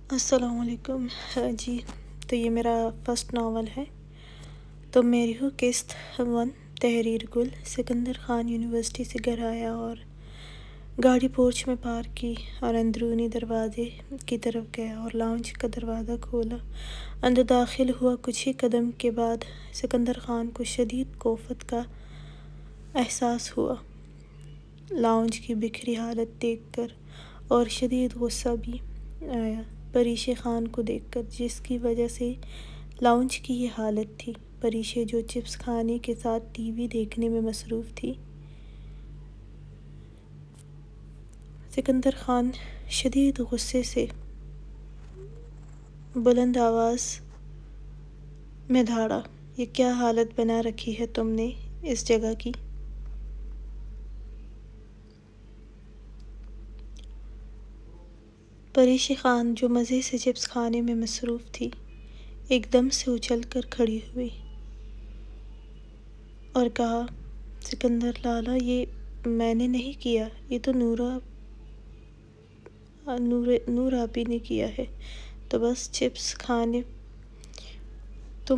السلام علیکم۔ جی، تو یہ میرا فرسٹ ناول ہے۔ تو میری ہو قسط 1 تحریر گل۔ سکندر خان یونیورسٹی سے گھر آیا اور گاڑی پورچ میں پارک کی اور اندرونی دروازے کی طرف گیا اور لاؤنج کا دروازہ کھولا۔ اندر داخل ہوا۔ کچھ ہی قدم کے بعد سکندر خان کو شدید کوفت کا احساس ہوا، لاؤنج کی بکھری حالت دیکھ کر، اور شدید غصہ بھی آیا پریشے خان کو دیکھ کر، جس کی وجہ سے لاؤنج کی یہ حالت تھی۔ پریشے جو چپس کھانے کے ساتھ ٹی وی دیکھنے میں مصروف تھی۔ سکندر خان شدید غصے سے بلند آواز میں دھاڑا، یہ کیا حالت بنا رکھی ہے تم نے اس جگہ کی؟ پریشے خان جو مزے سے چپس کھانے میں مصروف تھی، ایک دم سے اچھل کر کھڑی ہوئی اور کہا، سکندر لالا، یہ میں نے نہیں کیا، یہ تو نور آپی نے کیا ہے۔ تم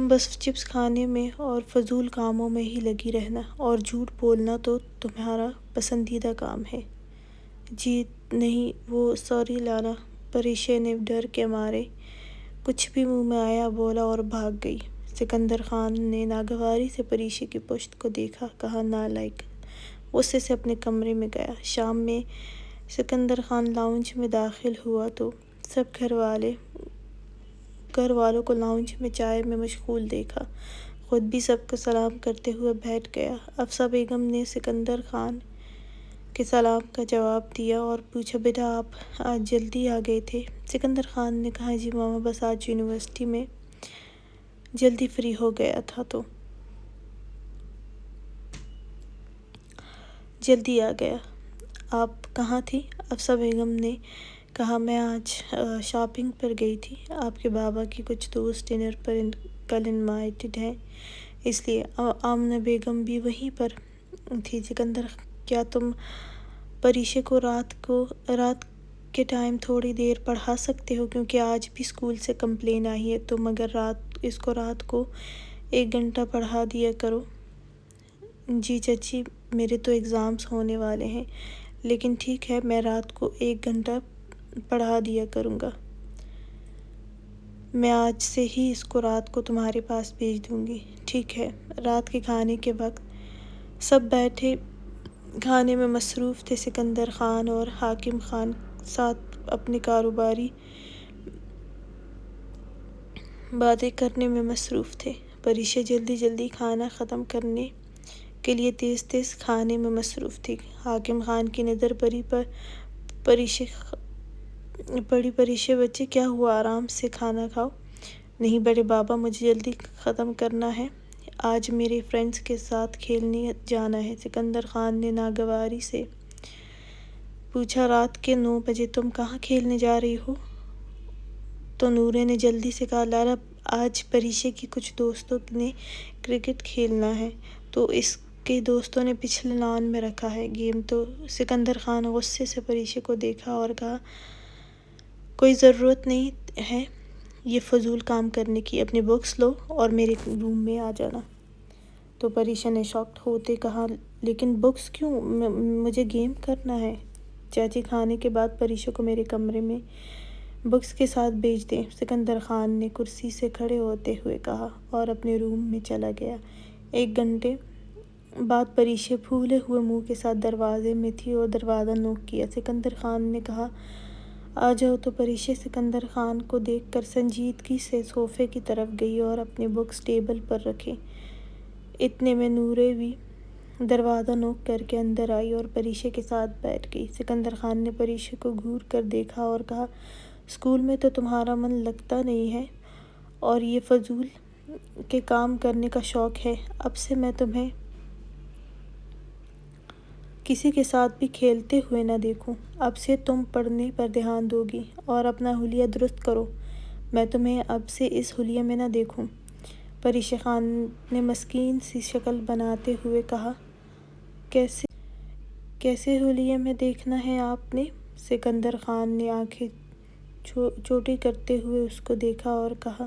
بس چپس کھانے میں اور فضول کاموں میں ہی لگی رہنا، اور جھوٹ بولنا تو تمہارا پسندیدہ کام ہے۔ جی نہیں، وہ سوری لالا، پریشے نے ڈر کے مارے کچھ بھی منہ میں آیا بولا اور بھاگ گئی۔ سکندر خان نے ناگواری سے پریشے کی پشت کو دیکھا، کہا، نالائق، غصے سے اپنے کمرے میں گیا۔ شام میں سکندر خان لاؤنج میں داخل ہوا تو سب گھر والوں کو لاؤنج میں چائے میں مشغول دیکھا۔ خود بھی سب کو سلام کرتے ہوئے بیٹھ گیا۔ افسہ بیگم نے سکندر خان کے سلام کا جواب دیا اور پوچھا، بیٹا آپ آج جلدی آ گئے تھے؟ سکندر خان نے کہا، جی ماما، بس آج یونیورسٹی میں جلدی فری ہو گیا تھا تو جلدی آ گیا۔ آپ کہاں تھی؟ افسہ بیگم نے کہا، میں آج شاپنگ پر گئی تھی، آپ کے بابا کی کچھ دوست ڈنر پر کل انوائٹڈ ہیں، اس لیے۔ آمنہ بیگم بھی وہیں پر تھی۔ سکندر، کیا تم پریشے کو رات کے ٹائم تھوڑی دیر پڑھا سکتے ہو، کیونکہ آج بھی اسکول سے کمپلین آئی ہے، تم اگر اس کو رات کو 1 گھنٹہ پڑھا دیا کرو۔ جی چچی، میرے تو ایگزامز ہونے والے ہیں، لیکن ٹھیک ہے، میں رات کو 1 گھنٹہ پڑھا دیا کروں گا۔ میں آج سے ہی اس کو رات کو تمہارے پاس بھیج دوں گی۔ ٹھیک ہے۔ رات کے کھانے کے وقت سب بیٹھے کھانے میں مصروف تھے۔ سکندر خان اور حاکم خان ساتھ اپنی کاروباری باتیں کرنے میں مصروف تھے۔ پریشے جلدی کھانا ختم کرنے کے لیے تیز کھانے میں مصروف تھی۔ حاکم خان کی نظر پڑی، پریشے بچے، کیا ہوا، آرام سے کھانا کھاؤ۔ نہیں بڑے بابا، مجھے جلدی ختم کرنا ہے، آج میرے فرینڈز کے ساتھ کھیلنے جانا ہے۔ سکندر خان نے ناگواری سے پوچھا، رات کے 9 بجے تم کہاں کھیلنے جا رہی ہو؟ تو نورے نے جلدی سے کہا، لالا، آج پریشے کی کچھ دوستوں نے کرکٹ کھیلنا ہے، تو اس کے دوستوں نے پچھلے لان میں رکھا ہے گیم۔ تو سکندر خان غصے سے پریشے کو دیکھا اور کہا، کوئی ضرورت نہیں ہے یہ فضول کام کرنے کی، اپنی بکس لو اور میرے روم میں آ جانا۔ تو پریشے نے شاکڈ ہوتے کہا، لیکن بکس کیوں، مجھے گیم کرنا ہے۔ چاچی، کھانے کے بعد پریشے کو میرے کمرے میں بکس کے ساتھ بھیج دیں، سکندر خان نے کرسی سے کھڑے ہوتے ہوئے کہا اور اپنے روم میں چلا گیا۔ 1 گھنٹے بعد پریشے پھولے ہوئے منہ کے ساتھ دروازے میں تھی اور دروازہ نوک کیا۔ سکندر خان نے کہا، آ جاؤ۔ تو پریشے سکندر خان کو دیکھ کر سنجیدگی سے صوفے کی طرف گئی اور اپنی بکس ٹیبل پر رکھیں۔ اتنے میں نورے بھی دروازہ نوک کر کے اندر آئی اور پریشے کے ساتھ بیٹھ گئی۔ سکندر خان نے پریشے کو گھور کر دیکھا اور کہا، اسکول میں تو تمہارا من لگتا نہیں ہے اور یہ فضول کے کام کرنے کا شوق ہے، اب سے میں تمہیں کسی کے ساتھ بھی کھیلتے ہوئے نہ دیکھوں۔ اب سے تم پڑھنے پر دھیان دو گی اور اپنا حلیہ درست کرو، میں تمہیں اب سے اس حلیے میں نہ دیکھوں۔ پریشے خان نے مسکین سی شکل بناتے ہوئے کہا، کیسے حلیے میں دیکھنا ہے آپ نے؟ سکندر خان نے آنکھیں چوٹی کرتے ہوئے اس کو دیکھا اور کہا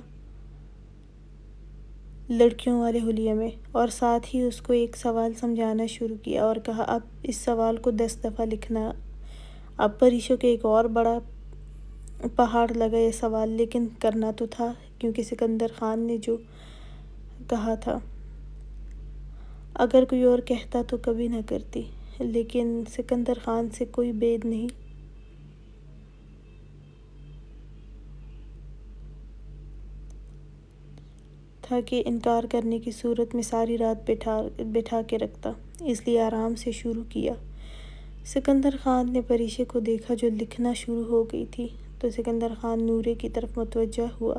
لڑکیوں والے حلیے میں، اور ساتھ ہی اس کو ایک سوال سمجھانا شروع کیا اور کہا اب اس سوال کو 10 دفعہ لکھنا۔ اب پریشوں کے ایک اور بڑا پہاڑ لگا یہ سوال، لیکن کرنا تو تھا کیونکہ سکندر خان نے جو کہا تھا۔ اگر کوئی اور کہتا تو کبھی نہ کرتی، لیکن سکندر خان سے کوئی بید نہیں تھا کہ انکار کرنے کی صورت میں ساری رات بٹھا کے رکھتا، اس لیے آرام سے شروع کیا۔ سکندر خان نے پریشے کو دیکھا جو لکھنا شروع ہو گئی تھی، تو سکندر خان نورے کی طرف متوجہ ہوا۔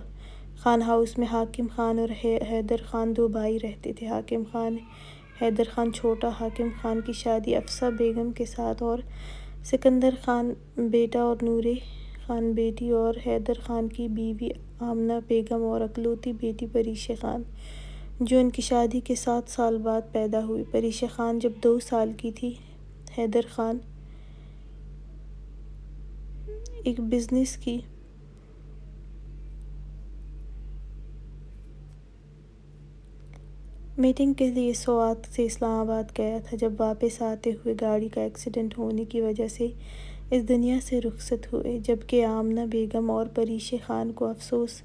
خان ہاؤس میں حاکم خان اور حیدر خان 2 بھائی رہتے تھے۔ حاکم خان حیدر خان چھوٹا، حاکم خان کی شادی افسہ بیگم کے ساتھ اور سکندر خان بیٹا اور نورے خان بیٹی، اور حیدر خان کی بیوی آمنہ بیگم اور اکلوتی بیٹی پریشہ خان، جو ان کی شادی کے 7 سال بعد پیدا ہوئی۔ پریشہ خان جب 2 سال کی تھی، حیدر خان ایک بزنس کی میٹنگ کے لیے سوات سے اسلام آباد گیا تھا، جب واپس آتے ہوئے گاڑی کا ایکسیڈنٹ ہونے کی وجہ سے اس دنیا سے رخصت ہوئے، جبکہ آمنہ بیگم اور پریشہ خان کو افسوس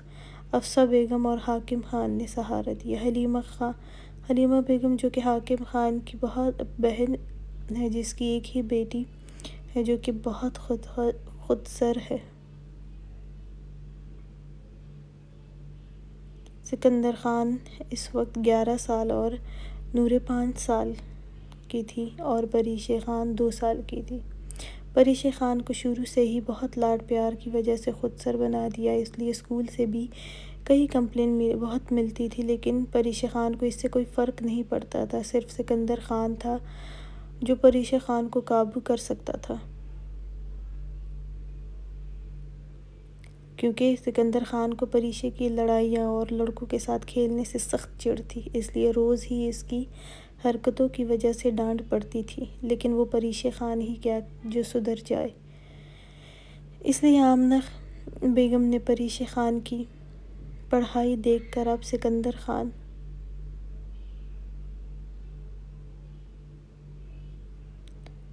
افسہ بیگم اور حاکم خان نے سہارا دیا۔ حلیمہ بیگم جو کہ حاکم خان کی بہت بہن ہے، جس کی ایک ہی بیٹی ہے جو کہ بہت خود سر ہے۔ سکندر خان اس وقت 11 سال اور نورے 5 سال کی تھی اور پریشہ خان 2 سال کی تھی۔ پریشہ خان کو شروع سے ہی بہت لاڈ پیار کی وجہ سے خود سر بنا دیا، اس لیے اسکول سے بھی کئی کمپلین بہت ملتی تھی، لیکن پریشہ خان کو اس سے کوئی فرق نہیں پڑتا تھا۔ صرف سکندر خان تھا جو پریشہ خان کو قابو کر سکتا تھا، کیونکہ سکندر خان کو پریشہ کی لڑائیاں اور لڑکوں کے ساتھ کھیلنے سے سخت چڑ تھی، اس لیے روز ہی اس کی حرکتوں کی وجہ سے ڈانٹ پڑتی تھی، لیکن وہ پریشہ خان ہی کیا جو سدھر جائے۔ اس لیے آمنہ بیگم نے پریشہ خان کی پڑھائی دیکھ کر اب سکندر خان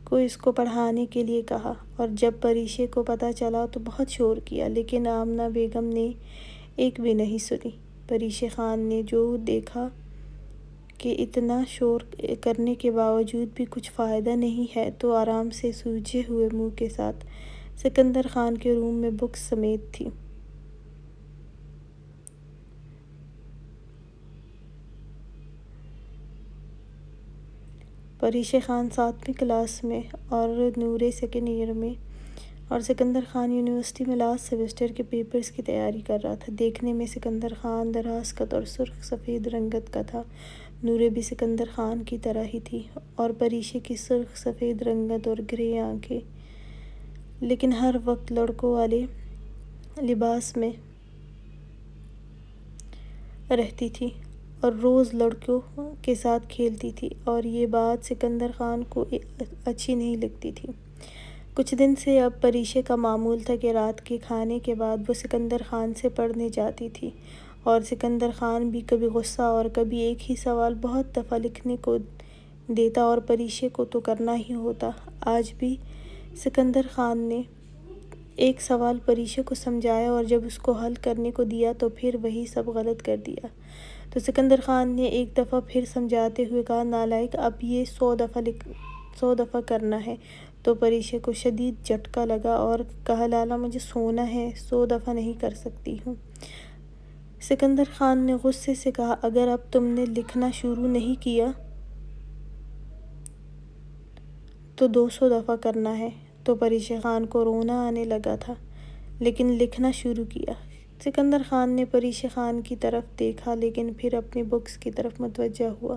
کو اس کو پڑھانے کے لیے کہا، اور جب پریشہ کو پتہ چلا تو بہت شور کیا، لیکن آمنہ بیگم نے ایک بھی نہیں سنی۔ پریشہ خان نے جو دیکھا کہ اتنا شور کرنے کے باوجود بھی کچھ فائدہ نہیں ہے، تو آرام سے سوجے ہوئے منہ کے ساتھ سکندر خان کے روم میں بکس سمیت تھی۔ پریشہ خان 7ویں کلاس میں اور نورے 2nd ایئر میں، اور سکندر خان یونیورسٹی میں لاسٹ سیمسٹر کے پیپرز کی تیاری کر رہا تھا۔ دیکھنے میں سکندر خان دراز قد اور سرخ سفید رنگت کا تھا۔ نورے بھی سکندر خان کی طرح ہی تھی، اور پریشہ کی سرخ سفید رنگت اور گرے آنکھیں، لیکن ہر وقت لڑکوں والے لباس میں رہتی تھی اور روز لڑکوں کے ساتھ کھیلتی تھی، اور یہ بات سکندر خان کو اچھی نہیں لگتی تھی۔ کچھ دن سے اب پریشہ کا معمول تھا کہ رات کے کھانے کے بعد وہ سکندر خان سے پڑھنے جاتی تھی، اور سکندر خان بھی کبھی غصہ اور کبھی ایک ہی سوال بہت دفعہ لکھنے کو دیتا، اور پریشہ کو تو کرنا ہی ہوتا۔ آج بھی سکندر خان نے ایک سوال پریشہ کو سمجھایا، اور جب اس کو حل کرنے کو دیا تو پھر وہی سب غلط کر دیا۔ تو سکندر خان نے ایک دفعہ پھر سمجھاتے ہوئے کہا نالائق، اب یہ 100 دفعہ کرنا ہے۔ تو پریشہ کو شدید جھٹکا لگا اور کہا لالا مجھے سونا ہے، 100 دفعہ نہیں کر سکتی ہوں۔ سکندر خان نے غصے سے کہا اگر اب تم نے لکھنا شروع نہیں کیا تو 200 دفعہ کرنا ہے۔ تو پریشہ خان کو رونا آنے لگا تھا، لیکن لکھنا شروع کیا۔ سکندر خان نے پریشہ خان کی طرف دیکھا، لیکن پھر اپنی بکس کی طرف متوجہ ہوا۔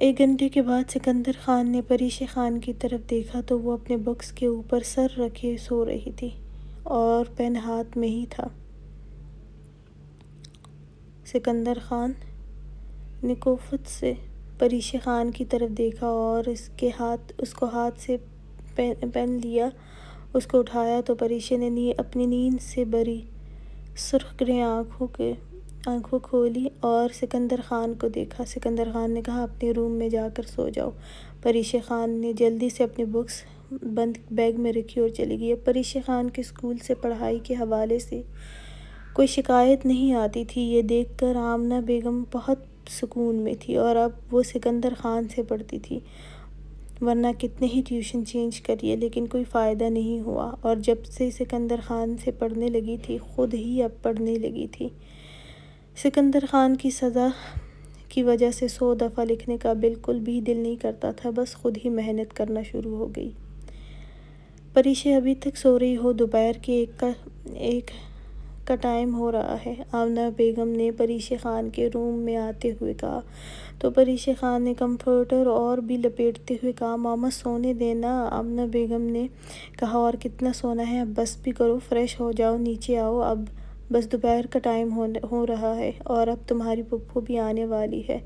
1 گھنٹے کے بعد سکندر خان نے پریشہ خان کی طرف دیکھا تو وہ اپنے بکس کے اوپر سر رکھے سو رہی تھی، اور پین ہاتھ میں ہی تھا۔ سکندر خان نے کوفت سے پریشہ خان کی طرف دیکھا اور اس کو ہاتھ سے پین لیا، اس کو اٹھایا تو پریشے نے اپنی نیند سے بری سرخ گرے آنکھوں کھولی اور سکندر خان کو دیکھا۔ سکندر خان نے کہا اپنے روم میں جا کر سو جاؤ۔ پریشے خان نے جلدی سے اپنی بکس بند بیگ میں رکھی اور چلی گئی۔ اب پریشے خان کے اسکول سے پڑھائی کے حوالے سے کوئی شکایت نہیں آتی تھی، یہ دیکھ کر آمنہ بیگم بہت سکون میں تھی، اور اب وہ سکندر خان سے پڑھتی تھی، ورنہ کتنے ہی ٹیوشن چینج کریے لیکن کوئی فائدہ نہیں ہوا، اور جب سے سکندر خان سے پڑھنے لگی تھی خود ہی اب پڑھنے لگی تھی۔ سکندر خان کی سزا کی وجہ سے 100 دفعہ لکھنے کا بالکل بھی دل نہیں کرتا تھا، بس خود ہی محنت کرنا شروع ہو گئی۔ پریشے ابھی تک سو رہی ہو، دوپہر کے 1 کا ٹائم ہو رہا ہے، آمنہ بیگم نے پریشے خان کے روم میں آتے ہوئے کہا، تو پریشے خان نے کمفرٹر اور بھی لپیٹتے ہوئے کہا، ماما سونے دینا۔ آمنہ بیگم نے کہا، اور کتنا سونا ہے، اب بس بھی کرو، فریش ہو جاؤ، نیچے آؤ، اب بس دوپہر کا ٹائم ہو رہا ہے اور اب تمہاری پھپھو بھی آنے والی ہے۔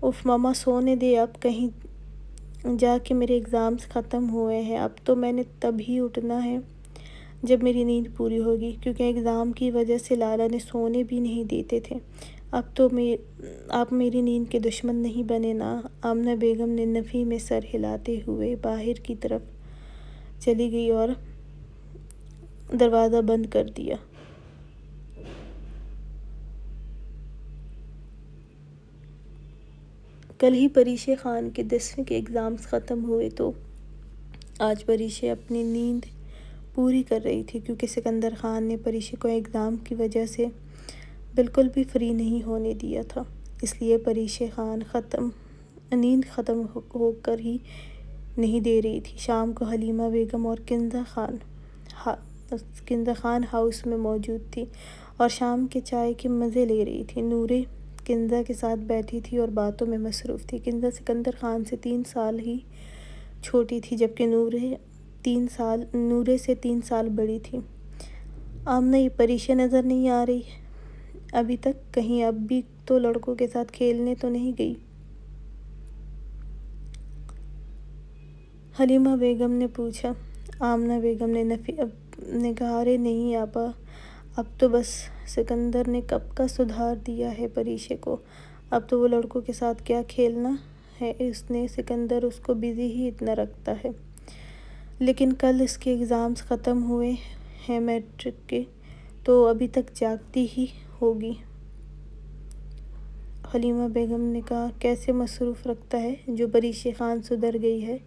اف ماما سونے دے، اب کہیں جا کے میرے ایگزامز ختم ہوئے ہیں، اب تو میں نے تب ہی اٹھنا ہے جب میری نیند پوری ہوگی، کیونکہ ایگزام کی وجہ سے لالا نے سونے بھی نہیں دیتے تھے۔ اب تو آپ میری نیند کے دشمن نہیں بنے نا۔ آمنہ بیگم نے نفی میں سر ہلاتے ہوئے باہر کی طرف چلی گئی اور دروازہ بند کر دیا۔ کل ہی پریشے خان کے 10ویں کے ایگزامز ختم ہوئے تو آج پریشے اپنی نیند پوری کر رہی تھی، کیونکہ سکندر خان نے پریشے کو ایگزام کی وجہ سے بالکل بھی فری نہیں ہونے دیا تھا، اس لیے پریشے نیند ختم ہو کر ہی نہیں دے رہی تھی۔ شام کو حلیمہ بیگم اور کنزہ خان ہاؤس میں موجود تھی اور شام کے چائے کے مزے لے رہی تھی۔ نورے کنزہ کے ساتھ بیٹھی تھی اور باتوں میں مصروف تھی۔ کنزہ سکندر خان سے 3 سال ہی چھوٹی تھی، جبکہ نورے سے 3 سال بڑی تھی۔ آمنہ، یہ پریشے نظر نہیں آ رہی ابھی تک، کہیں اب بھی تو لڑکوں کے ساتھ کھیلنے تو نہیں گئی؟ حلیمہ بیگم نے پوچھا۔ آمنہ بیگم نے کہا، ارے نہیں آپا، اب تو بس سکندر نے کب کا سدھار دیا ہے پریشے کو، اب تو وہ لڑکوں کے ساتھ کیا کھیلنا ہے، سکندر اس کو بزی ہی اتنا رکھتا ہے۔ لیکن کل اس کے ایگزامز ختم ہوئے ہیں میٹرک کے، تو ابھی تک جاگتی ہی ہوگی۔ حلیمہ بیگم نے کہا، کیسے مصروف رکھتا ہے جو پریشے خان سدھر گئی ہے؟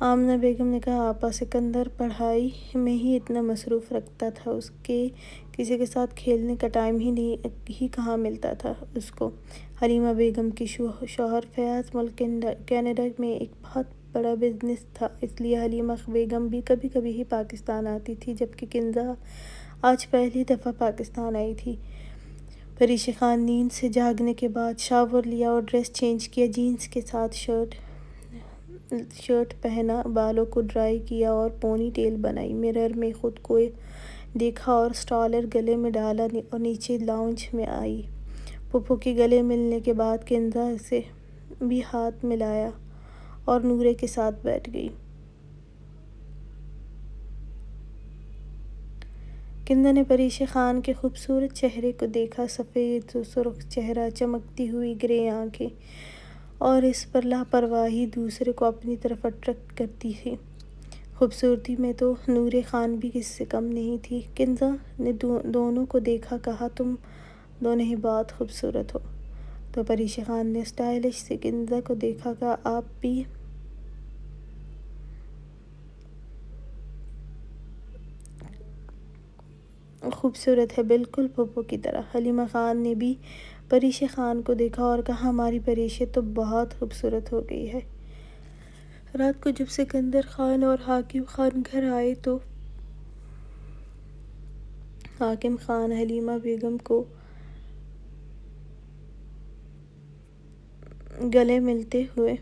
آمنہ بیگم نے کہا، آپا سکندر پڑھائی میں ہی اتنا مصروف رکھتا تھا، اس کے کسی کے ساتھ کھیلنے کا ٹائم ہی کہاں ملتا تھا اس کو۔ حلیمہ بیگم کی شوہر فیاض ملک کینیڈا میں ایک بہت بڑا بزنس تھا، اس لیے حلیمہ بیگم بھی کبھی کبھی ہی پاکستان آتی تھی، جبکہ کنزہ آج پہلی دفعہ پاکستان آئی تھی۔ پریشے خان نیند سے جاگنے کے بعد شاور لیا اور ڈریس چینج کیا، جینز کے ساتھ شرٹ پہنا، بالوں کو ڈرائی کیا اور پونی ٹیل بنائی، مرر میں خود کو دیکھا اور اسٹائلر گلے میں ڈالا اور نیچے لاؤنج میں آئی۔ پھپھو کے گلے ملنے کے بعد کنزہ سے بھی ہاتھ ملایا اور نورے کے ساتھ بیٹھ گئی۔ کنزہ نے پریشے خان کے خوبصورت چہرے کو دیکھا، سفید و سرخ چہرہ، چمکتی ہوئی گرے آنکھیں، اور اس پر لاپرواہی دوسرے کو اپنی طرف اٹریکٹ کرتی تھی۔ خوبصورتی میں تو نورے خان بھی کسی سے کم نہیں تھی۔ کنزہ نے دونوں کو دیکھا، کہا، تم دونوں ہی بہت خوبصورت ہو۔ تو پریشے خان نے اسٹائلش سے کنزہ کو دیکھا، کہا، آپ بھی خوبصورت ہے، بالکل پھپھو کی طرح۔ حلیمہ خان نے بھی پریشے خان کو دیکھا اور کہا، ہماری پریشے تو بہت خوبصورت ہو گئی ہے۔ رات کو جب سکندر خان اور حاکم خان گھر آئے تو حاکم خان حلیمہ بیگم کو گلے ملتے ہوئے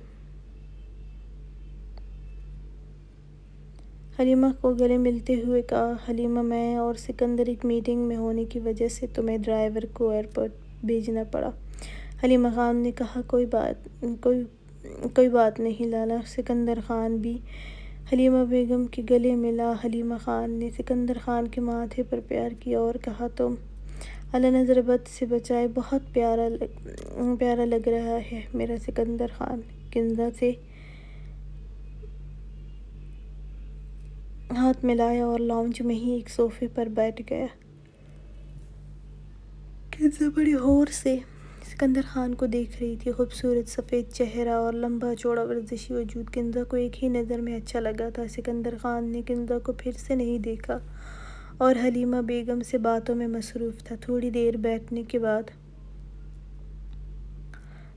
کہا، حلیمہ، میں اور سکندر ایک میٹنگ میں ہونے کی وجہ سے تمہیں ڈرائیور کو ایئرپورٹ بھیجنا پڑا۔ حلیمہ خان نے کہا، کوئی بات نہیں لالا۔ سکندر خان بھی حلیمہ بیگم کے گلے ملا۔ حلیمہ خان نے سکندر خان کے ماتھے پر پیار کیا اور کہا، تم اللہ نظر بد سے بچائے بہت پیارا لگ رہا ہے میرا سکندر خان۔ کنزا سے ہاتھ ملایا اور لاؤنج میں ہی ایک صوفے پر بیٹھ گیا۔ کنزا بڑی غور سے سکندر خان کو دیکھ رہی تھی۔ خوبصورت سفید چہرہ اور لمبا چوڑا ورزشی وجود کنزا کو ایک ہی نظر میں اچھا لگا تھا۔ سکندر خان نے کنزا کو پھر سے نہیں دیکھا اور حلیمہ بیگم سے باتوں میں مصروف تھا۔ تھوڑی دیر بیٹھنے کے بعد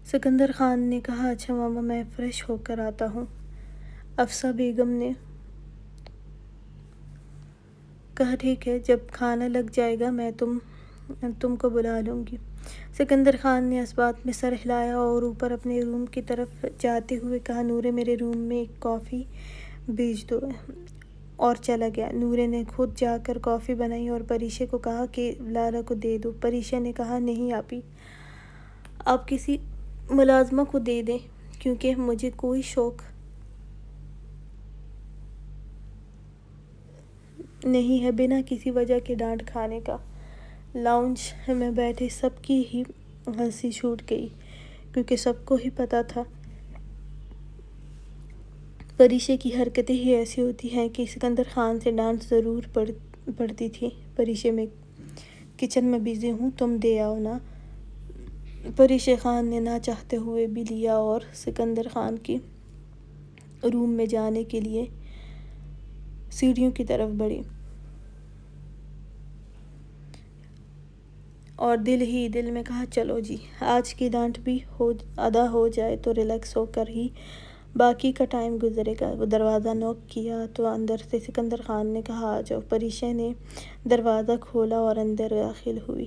سکندر خان نے کہا، اچھا ماما، میں فریش ہو کر آتا ہوں۔ افسہ بیگم نے کہا، ٹھیک ہے، جب کھانا لگ جائے گا میں تم کو بلا لوں گی۔ سکندر خان نے اس بات میں سر ہلایا اور اوپر اپنے روم کی طرف جاتے ہوئے کہا، نورے، میرے روم میں ایک کافی بھیج دو، اور چلا گیا۔ نورے نے خود جا کر کافی بنائی اور پریشے کو کہا کہ لالا کو دے دو۔ پریشے نے کہا، نہیں آپی، آپ کسی ملازمہ کو دے دیں، کیونکہ مجھے کوئی شوق نہیں ہے بنا کسی وجہ کے ڈانٹ کھانے کا۔ لاؤنج میں بیٹھے سب کی ہی ہنسی چھوٹ گئی، کیونکہ سب کو ہی پتہ تھا پریشے کی حرکتیں ہی ایسی ہوتی ہیں کہ سکندر خان سے ڈانٹ ضرور پڑتی تھی۔ پریشے، میں کچن میں بزی ہوں، تم دے آؤ نا۔ پریشے خان نے نہ چاہتے ہوئے بھی لیا اور سکندر خان کی روم میں جانے کے لیے سیڑھیوں کی طرف بڑھی، اور دل ہی دل میں کہا، چلو جی، آج کی ڈانٹ بھی ادا ہو جائے تو ریلیکس ہو کر ہی باقی کا ٹائم گزرے گا۔ وہ دروازہ نوک کیا تو اندر سے سکندر خان نے کہا، آ جاؤ۔ پریشے نے دروازہ کھولا اور اندر داخل ہوئی۔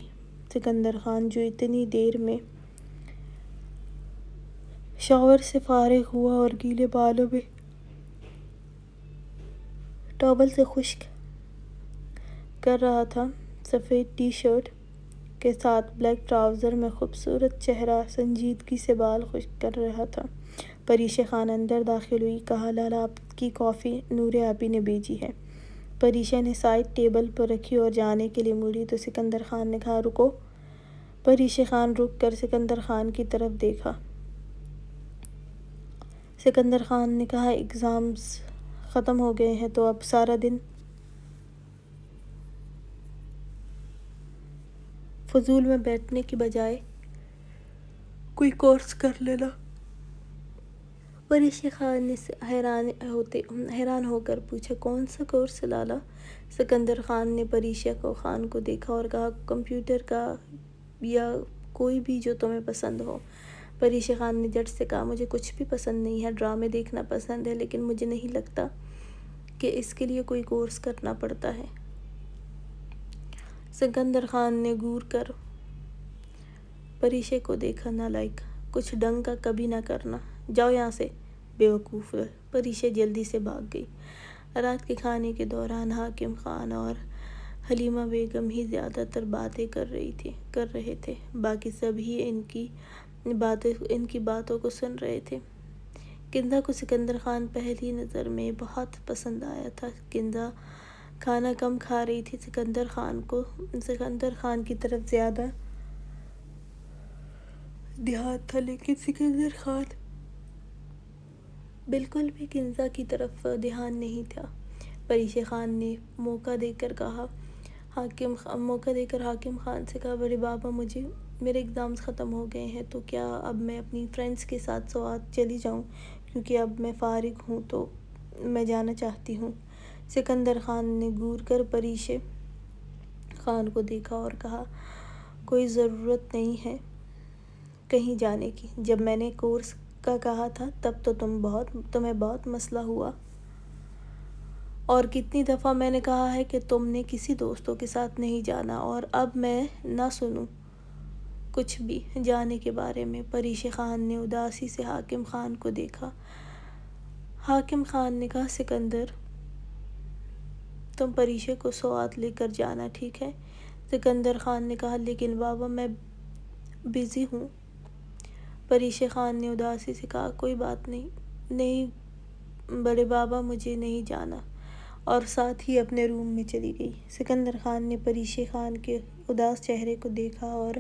سکندر خان جو اتنی دیر میں شاور سے فارغ ہوا اور گیلے بالوں میں ٹاول سے خشک کر رہا تھا، سفید ٹی شرٹ کے ساتھ بلیک ٹراؤزر میں خوبصورت چہرہ سنجیدگی سے بال خشک کر رہا تھا۔ پریشے خان اندر داخل ہوئی، کہا، لالا، آپ کی کافی نورے آپی نے بھیجی ہے۔ پریشے نے سائیڈ ٹیبل پر رکھی اور جانے کے لیے مڑی تو سکندر خان نے کہا، رکو۔ پریشے خان رک کر سکندر خان کی طرف دیکھا۔ سکندر خان نے کہا، ایگزامز ختم ہو گئے ہیں تو اب سارا دن فضول میں بیٹھنے کی بجائے کوئی کورس کر لینا۔ پریشے خان نے حیران ہو کر پوچھا، کون سا کورس لالا؟ سکندر خان نے پریشے خان کو دیکھا اور کہا، کمپیوٹر کا یا کوئی بھی جو تمہیں پسند ہو۔ پریشے خان نے جھٹ سے کہا، مجھے کچھ بھی پسند نہیں ہے، ڈرامے دیکھنا پسند ہے، لیکن مجھے نہیں لگتا کہ اس کے لیے کوئی کورس کرنا پڑتا ہے۔ سکندر خان نے گور کر پریشے کو دیکھا، نالائق، کچھ ڈھنگ کا کبھی نہ کرنا، جاؤ یہاں سے، بے وقوف۔ پریشے جلدی سے بھاگ گئی۔ رات کے کھانے کے دوران حاکم خان اور حلیمہ بیگم ہی زیادہ تر باتیں کر رہے تھے، باقی سب ہی ان کی باتوں کو سن رہے تھے۔ کنزا کو سکندر خان پہلی نظر میں بہت پسند آیا تھا۔ کنزا کھانا کم کھا رہی تھی، سکندر خان کی طرف زیادہ دھیان تھا، لیکن سکندر خان بالکل بھی کنزا کی طرف دھیان نہیں تھا۔ پریشے خان نے موقع دے کر حاکم خان سے کہا، بڑے بابا، میرے ایگزامز ختم ہو گئے ہیں تو کیا اب میں اپنی فرینڈز کے ساتھ سوات چلی جاؤں، کیونکہ اب میں فارغ ہوں تو میں جانا چاہتی ہوں۔ سکندر خان نے گور کر پریشے خان کو دیکھا اور کہا، کوئی ضرورت نہیں ہے کہیں جانے کی، جب میں نے کورس کا کہا تھا تب تو تمہیں بہت مسئلہ ہوا، اور کتنی دفعہ میں نے کہا ہے کہ تم نے کسی دوستوں کے ساتھ نہیں جانا، اور اب میں نہ سنوں کچھ بھی جانے کے بارے میں۔ پریشے خان نے اداسی سے حاکم خان کو دیکھا۔ حاکم خان نے کہا، سکندر، تم پریشے کو سوات لے کر جانا، ٹھیک ہے؟ سکندر خان نے کہا، لیکن بابا میں بزی ہوں۔ پریشے خان نے اداسی سے کہا، کوئی بات نہیں، بڑے بابا مجھے نہیں جانا، اور ساتھ ہی اپنے روم میں چلی گئی۔ سکندر خان نے پریشے خان کے اداس چہرے کو دیکھا اور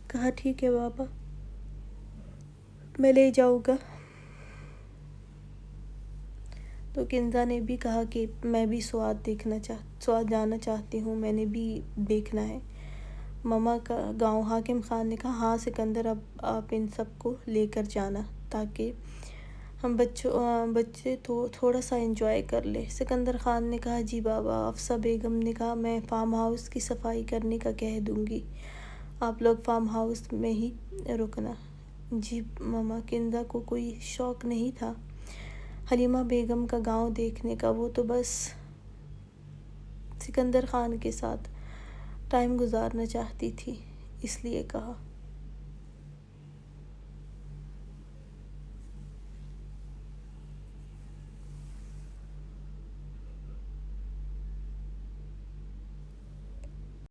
کہا ٹھیک ہے بابا، میں لے جاؤں گا۔ تو کنزا نے بھی کہا کہ میں بھی سوات جانا چاہتی ہوں، میں نے بھی دیکھنا ہے۔ ماما کا گاؤں حاکم خان نے کہا ہاں سکندر، اب آپ ان سب کو لے کر جانا تاکہ ہم بچے تھوڑا سا انجوائے کر لے۔ سکندر خان نے کہا جی بابا۔ افسہ بیگم نے کہا میں فارم ہاؤس کی صفائی کرنے کا کہہ دوں گی، آپ لوگ فارم ہاؤس میں ہی رکنا۔ جی ماما۔ کنزا کو کوئی شوق نہیں تھا حلیمہ بیگم کا گاؤں دیکھنے کا، وہ تو بس سکندر خان کے ساتھ ٹائم گزارنا چاہتی تھی، اس لیے کہا